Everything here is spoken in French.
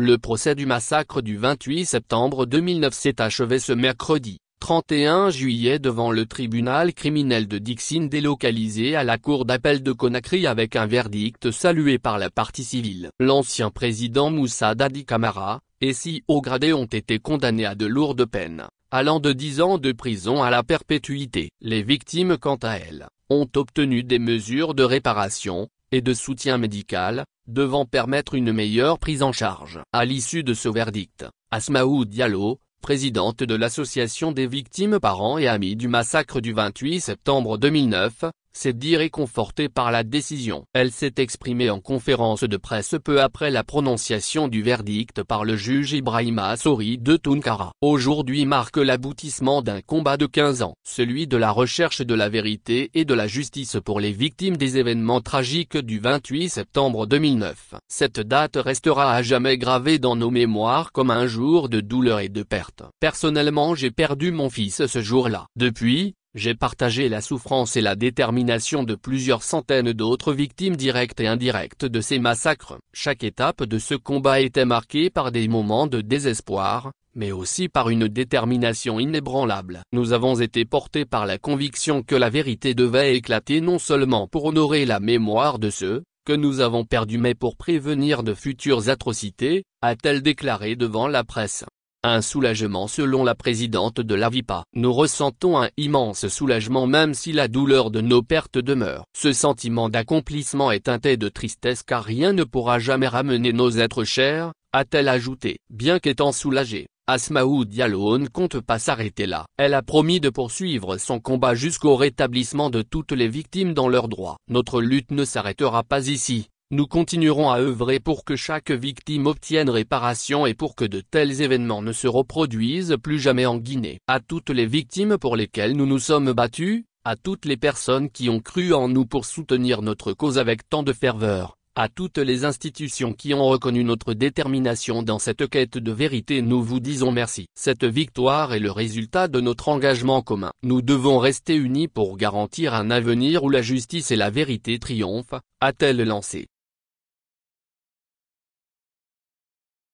Le procès du massacre du 28 septembre 2009 s'est achevé ce mercredi, 31 juillet devant le tribunal criminel de Dixine délocalisé à la cour d'appel de Conakry avec un verdict salué par la partie civile. L'ancien président Moussa Dadi Camara et 6 hauts gradés ont été condamnés à de lourdes peines, allant de 10 ans de prison à la perpétuité. Les victimes quant à elles, ont obtenu des mesures de réparation et de soutien médical, devant permettre une meilleure prise en charge. À l'issue de ce verdict, Asmaou Diallo, présidente de l'association des victimes parents et amis du massacre du 28 septembre 2009, s'est dit réconfortée par la décision. Elle s'est exprimée en conférence de presse peu après la prononciation du verdict par le juge Ibrahima Sori de Tounkara. Aujourd'hui marque l'aboutissement d'un combat de 15 ans, celui de la recherche de la vérité et de la justice pour les victimes des événements tragiques du 28 septembre 2009. Cette date restera à jamais gravée dans nos mémoires comme un jour de douleur et de perte. Personnellement, j'ai perdu mon fils ce jour-là. Depuis, j'ai partagé la souffrance et la détermination de plusieurs centaines d'autres victimes directes et indirectes de ces massacres. Chaque étape de ce combat était marquée par des moments de désespoir, mais aussi par une détermination inébranlable. Nous avons été portés par la conviction que la vérité devait éclater non seulement pour honorer la mémoire de ceux que nous avons perdus mais pour prévenir de futures atrocités, a-t-elle déclaré devant la presse. Un soulagement selon la présidente de l'AVIPA. Nous ressentons un immense soulagement même si la douleur de nos pertes demeure. Ce sentiment d'accomplissement est teinté de tristesse car rien ne pourra jamais ramener nos êtres chers, a-t-elle ajouté. Bien qu'étant soulagée, Asmaou Diallo ne compte pas s'arrêter là. Elle a promis de poursuivre son combat jusqu'au rétablissement de toutes les victimes dans leurs droits. Notre lutte ne s'arrêtera pas ici. Nous continuerons à œuvrer pour que chaque victime obtienne réparation et pour que de tels événements ne se reproduisent plus jamais en Guinée. À toutes les victimes pour lesquelles nous nous sommes battus, à toutes les personnes qui ont cru en nous pour soutenir notre cause avec tant de ferveur, à toutes les institutions qui ont reconnu notre détermination dans cette quête de vérité, nous vous disons merci. Cette victoire est le résultat de notre engagement commun. Nous devons rester unis pour garantir un avenir où la justice et la vérité triomphent, a-t-elle lancé.